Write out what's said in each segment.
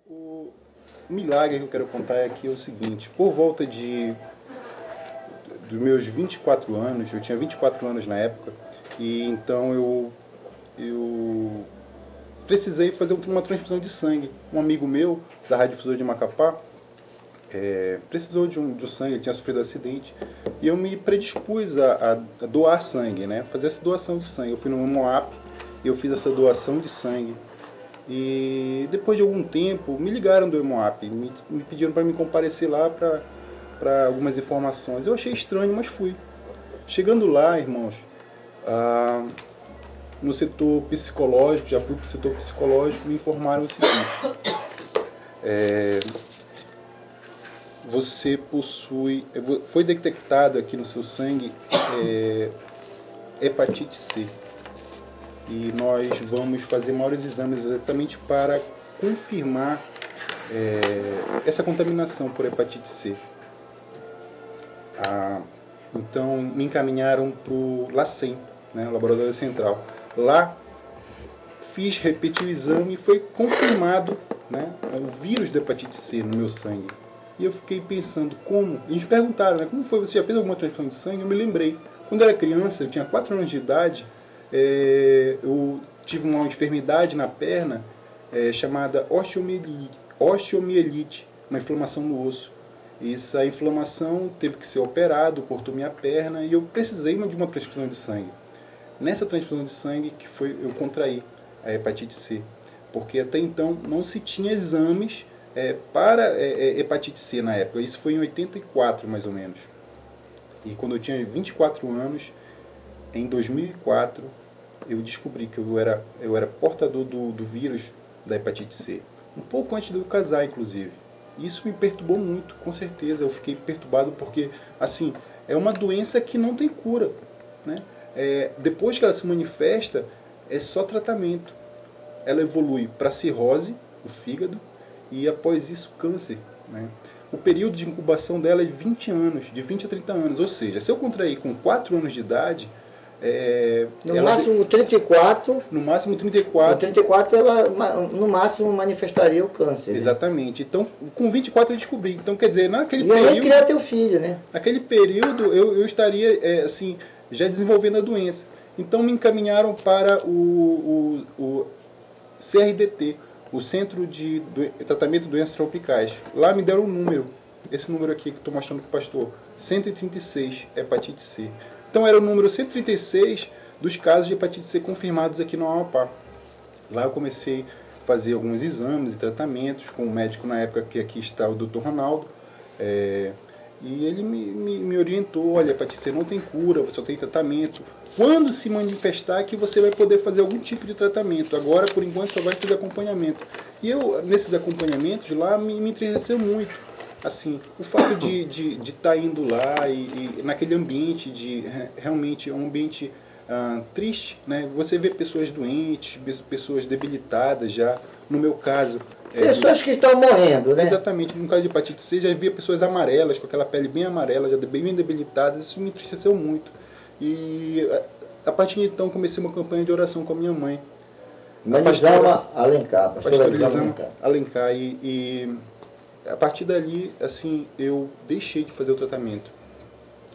O milagre que eu quero contar aqui é o seguinte: por volta dos meus 24 anos, eu tinha 24 anos na época, e então eu precisei fazer uma transfusão de sangue. Um amigo meu, da Rádio Difusora de Macapá, precisou de sangue, ele tinha sofrido um acidente, e eu me predispus a doar sangue, né? Fazer essa doação de sangue. Eu fui no Moap e eu fiz essa doação de sangue. E depois de algum tempo, me ligaram do Hemoap, me pediram para me comparecer lá para algumas informações. Eu achei estranho, mas fui. Chegando lá, irmãos, no setor psicológico, já fui para o setor psicológico, me informaram o seguinte: você foi detectado aqui no seu sangue hepatite C. E nós vamos fazer maiores exames exatamente para confirmar essa contaminação por hepatite C. Então me encaminharam para o LACEN, né, o Laboratório Central. Lá repeti o exame e foi confirmado, né, o vírus da hepatite C no meu sangue. E eu fiquei pensando como. Eles me perguntaram, né, como foi, você já fez alguma transfusão de sangue? Eu me lembrei. Quando eu era criança, eu tinha 4 anos de idade. Eu tive uma enfermidade na perna chamada osteomielite, uma inflamação no osso. E essa inflamação teve que ser operado, cortou minha perna e eu precisei de uma transfusão de sangue. Nessa transfusão de sangue que eu contraí a hepatite C, porque até então não se tinha exames para hepatite C na época. Isso foi em 84 mais ou menos. E quando eu tinha 24 anos, em 2004, eu descobri que eu era portador do vírus da hepatite C. Um pouco antes de eu casar, inclusive. Isso me perturbou muito, com certeza. Eu fiquei perturbado porque, assim, é uma doença que não tem cura, né? Depois que ela se manifesta, é só tratamento. Ela evolui para cirrose, o fígado, e após isso, câncer, né? O período de incubação dela é de 20 anos, de 20 a 30 anos. Ou seja, se eu contrair com 4 anos de idade, no máximo 34. No máximo 34. No 34 ela no máximo manifestaria o câncer. Exatamente. Né? Então, com 24 eu descobri. Então, quer dizer, naquele e período. E aí criar teu filho, né? Naquele período eu estaria assim, já desenvolvendo a doença. Então me encaminharam para o CRDT, o Centro de Tratamento de Doenças Tropicais. Lá me deram um número. Esse número aqui que estou mostrando para o pastor. 136, hepatite C. Então era o número 136 dos casos de hepatite C confirmados aqui no Amapá. Lá eu comecei a fazer alguns exames e tratamentos com o médico na época, que aqui está o Dr. Ronaldo. E ele me orientou: olha, hepatite C não tem cura, só tem tratamento. Quando se manifestar que você vai poder fazer algum tipo de tratamento. Agora, por enquanto, só vai fazer acompanhamento. E eu, nesses acompanhamentos lá, me entristeceu muito. Assim, o fato de estar indo lá e naquele ambiente, realmente é um ambiente triste, né? Você vê pessoas doentes, pessoas debilitadas já. No meu caso... pessoas que estão morrendo, né? Exatamente. No caso de hepatite C, já via pessoas amarelas, com aquela pele bem amarela, já bem debilitadas. Isso me entristeceu muito. E a partir de então comecei uma campanha de oração com a minha mãe. Elisama Alencar, pastora Elisama Alencar. E a partir dali, assim, eu deixei de fazer o tratamento.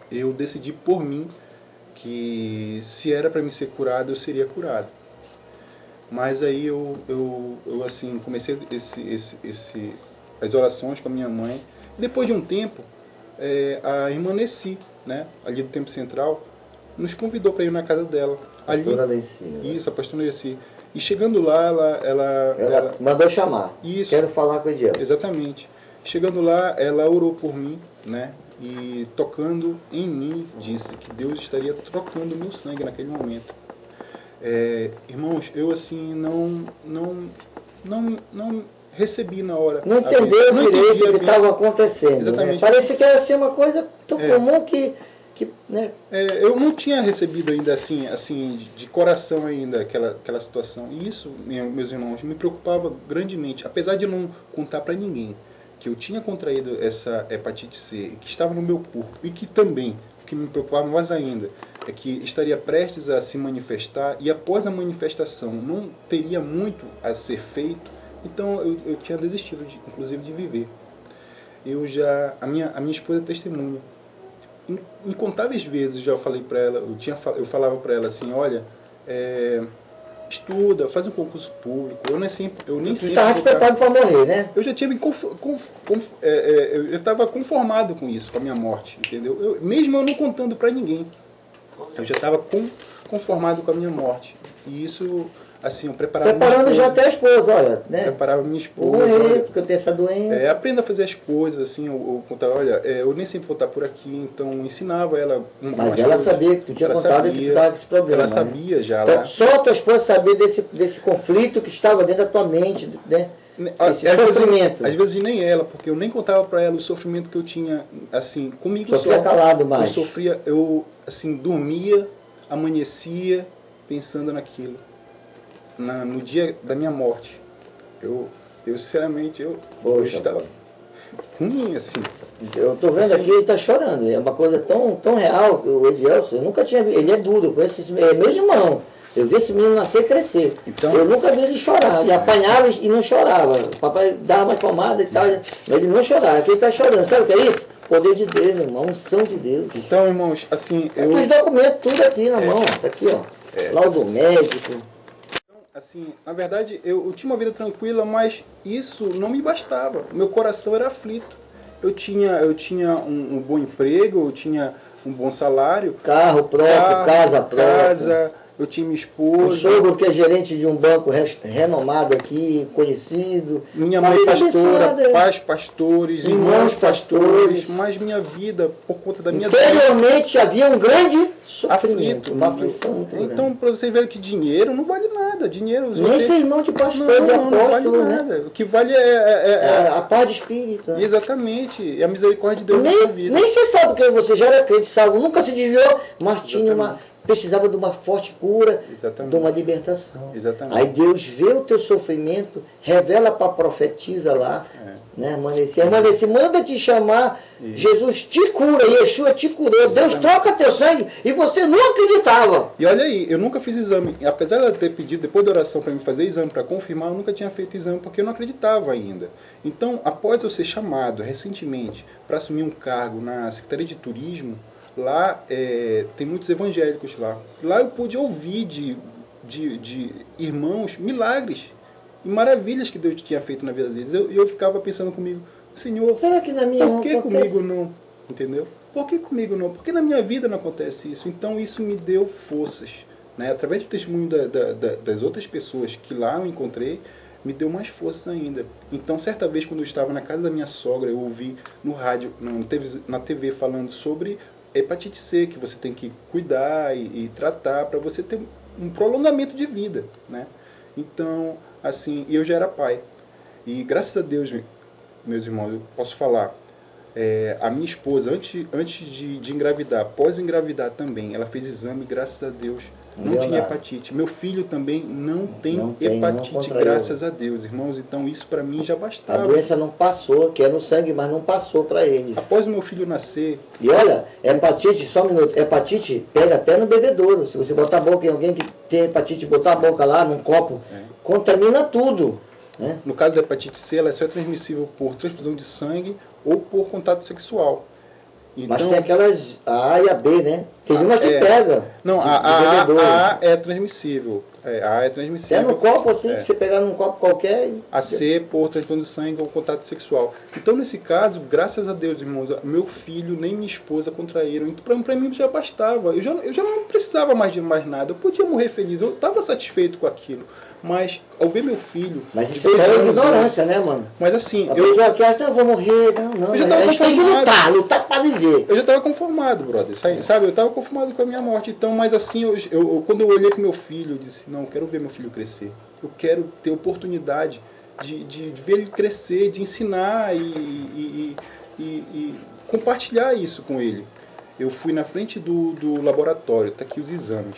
Eu decidi por mim que se era para me ser curado, eu seria curado. Mas aí eu assim, comecei as orações com a minha mãe. Depois de um tempo, a irmã Nessi, né, ali do Tempo Central, nos convidou para ir na casa dela. Pastora Nessi. Isso, a pastora Nessi. E chegando lá, ela mandou chamar. Isso. Quero falar com o Ediel. Exatamente. Chegando lá, ela orou por mim, né? E tocando em mim, disse que Deus estaria trocando o meu sangue naquele momento. Irmãos, eu assim não recebi na hora. Não entendeu direito o que estava acontecendo. Exatamente. Né? Parecia que era assim uma coisa tão comum que né? Eu não tinha recebido ainda assim de coração ainda aquela situação. E isso, meus irmãos, me preocupava grandemente, apesar de não contar para ninguém que eu tinha contraído essa hepatite C, que estava no meu corpo, e que também, o que me preocupava mais ainda, é que estaria prestes a se manifestar, e após a manifestação não teria muito a ser feito, Então eu tinha desistido, inclusive, de viver. A minha esposa é testemunha. Incontáveis vezes já falei para ela, eu falava para ela assim, olha, estuda, faz um concurso público. Eu nem sempre estava preparado para morrer, né? Eu já tinha eu estava conformado com isso, com a minha morte, entendeu? Mesmo eu não contando para ninguém, eu já estava conformado com a minha morte. E isso, assim, eu preparando já até a esposa, olha, né? Preparava minha esposa. Vou morrer, porque eu tenho essa doença. Aprenda a fazer as coisas, assim, eu contava, olha, eu nem sempre vou estar por aqui, então eu ensinava ela. Mas ela sabia que tu tinha contado que tu estava com esse problema. Ela sabia, né? Já. Então, só a tua esposa sabia desse conflito que estava dentro da tua mente, né? Esse sofrimento. Às vezes nem ela, porque eu nem contava para ela o sofrimento que eu tinha, assim, comigo só. Sofria calado mais. Eu assim, dormia, amanhecia pensando naquilo. No dia da minha morte. Eu sinceramente, eu estava ruim, assim. Eu tô vendo assim, aqui, ele tá chorando. É uma coisa tão real que o Edielson, eu nunca tinha visto. Ele é duro, eu conheço esse meu irmão. Eu vi esse menino nascer e crescer. Então, eu nunca vi ele chorar. Ele apanhava e não chorava. O papai dava mais pomada e tal, mas ele não chorava. Aqui ele está chorando. Sabe o que é isso? Poder de Deus, meu irmão. Unção de Deus. Então, irmãos, assim... Os documentos, tudo aqui na mão. Tá aqui, ó. Laudo médico. Então, assim, na verdade, eu tinha uma vida tranquila, mas isso não me bastava. Meu coração era aflito. Eu tinha um bom emprego, eu tinha um bom salário. Carro próprio, casa própria. Eu tinha minha esposa. O sogro que é gerente de um banco renomado aqui, conhecido. Minha mãe pastora, pais pastores, irmãos pastores. Mas minha vida, por conta da minha interiormente havia um grande sofrimento, uma aflição muito grande. Então, para vocês verem que dinheiro não vale nada. Dinheiro, nem ser irmão de pastor, de apóstolo, não vale nada. Né? O que vale é a paz de espírito. Né? Exatamente. E a misericórdia de Deus na sua vida. Nem você sabe que você já era crente, salvo, nunca se desviou, mas tinha precisava de uma forte cura, de uma libertação. Exatamente. Aí Deus vê o teu sofrimento, revela para a profetisa lá, né, Amanhecer, manda te chamar, isso. Jesus te cura, Yeshua te curou, exatamente. Deus troca teu sangue, e você não acreditava. E olha aí, eu nunca fiz exame, apesar de ela ter pedido depois da oração para me fazer exame, para confirmar, eu nunca tinha feito exame, porque eu não acreditava ainda. Então, após eu ser chamado recentemente para assumir um cargo na Secretaria de Turismo, lá tem muitos evangélicos lá. Lá eu pude ouvir de irmãos milagres e maravilhas que Deus tinha feito na vida deles. Eu ficava pensando comigo, Senhor, será que na minha por que comigo não? Entendeu? Por que comigo não? Porque na minha vida não acontece isso. Então isso me deu forças. Né? Através do testemunho das outras pessoas que lá eu encontrei, me deu mais forças ainda. Então, certa vez, quando eu estava na casa da minha sogra, eu ouvi no rádio, na TV, falando sobre hepatite C, que você tem que cuidar e tratar para você ter um prolongamento de vida, né? Então, assim, eu já era pai. E graças a Deus, meus irmãos, eu posso falar, a minha esposa, antes de engravidar, após engravidar também, ela fez exame, graças a Deus, não tinha hepatite. Meu filho também não tem hepatite, graças a Deus, irmãos. Então isso para mim já bastava. A doença não passou, que é no sangue, mas não passou para eles. Após o meu filho nascer... E olha, hepatite, só um minuto, hepatite pega até no bebedouro. Se você botar a boca em alguém que tem hepatite, botar a boca lá num copo, contamina tudo. Né? No caso da hepatite C, ela só é transmissível por transfusão de sangue ou por contato sexual. Então, mas tem aquelas A e a B, né? Tem uma que pega. Não, a é transmissível. A é transmissível. É no copo, assim, que você pegar num copo qualquer. A C por transfusão de sangue ou contato sexual. Então, nesse caso, graças a Deus, irmãos, meu filho nem minha esposa contraíram. Então, para mim já bastava. Eu já não precisava mais de mais nada. Eu podia morrer feliz. Eu estava satisfeito com aquilo. Mas, ao ver meu filho... Mas isso é ignorância, né, mano? Mas assim... A pessoa que acha, eu vou morrer. Não. A gente tem que lutar para viver. Eu já estava conformado, brother. Sabe? Eu estava conformado com a minha morte. Então, mas assim, quando eu olhei para meu filho, eu disse, não, eu quero ver meu filho crescer. Eu quero ter oportunidade de ver ele crescer, de ensinar e compartilhar isso com ele. Eu fui na frente do laboratório, tá aqui os exames.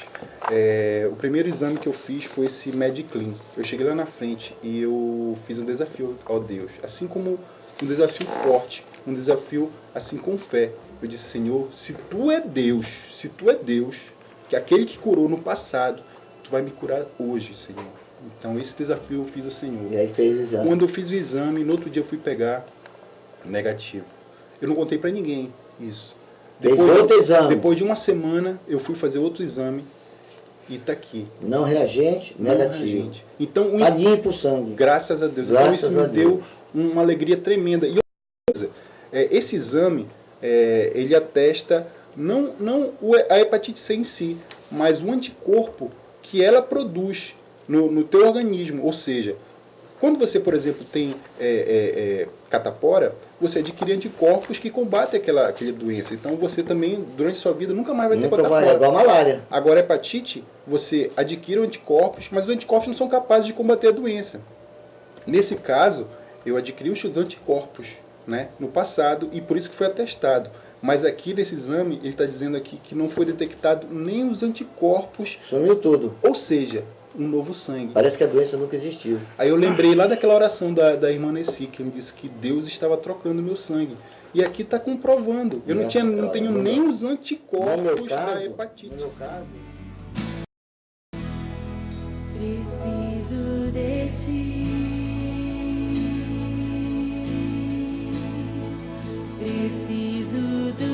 O primeiro exame que eu fiz foi esse MedClean. Eu cheguei lá na frente e eu fiz um desafio ao Deus, assim como um desafio forte, um desafio assim com fé. Eu disse, Senhor, se Tu é Deus, que aquele que curou no passado, Tu vai me curar hoje, Senhor. Então esse desafio eu fiz ao Senhor. E aí fez o exame. Quando eu fiz o exame, no outro dia eu fui pegar negativo. Eu não contei para ninguém isso. Depois de uma semana, eu fui fazer outro exame e está aqui. Não reagente, negativo. Reagente. Então, tá limpo o sangue. Graças a Deus. Então isso me deu uma alegria tremenda. E outra coisa, esse exame, ele atesta não a hepatite C em si, mas o anticorpo que ela produz no teu organismo. Ou seja, quando você, por exemplo, tem catapora, você adquire anticorpos que combatem aquela doença. Então você também, durante sua vida, nunca mais vai ter catapora. É igual a malária. Agora, a hepatite, você adquire anticorpos, mas os anticorpos não são capazes de combater a doença. Nesse caso, eu adquiri os anticorpos, né, no passado, e por isso que foi atestado. Mas aqui nesse exame, ele está dizendo aqui que não foi detectado nem os anticorpos. Sumiu tudo. Ou seja, um novo sangue. Parece que a doença nunca existiu. Aí eu lembrei lá daquela oração da irmã Nessi, que me disse que Deus estava trocando meu sangue. E aqui está comprovando. Eu não tenho nem os anticorpos da hepatite. No meu caso, preciso de ti. Preciso do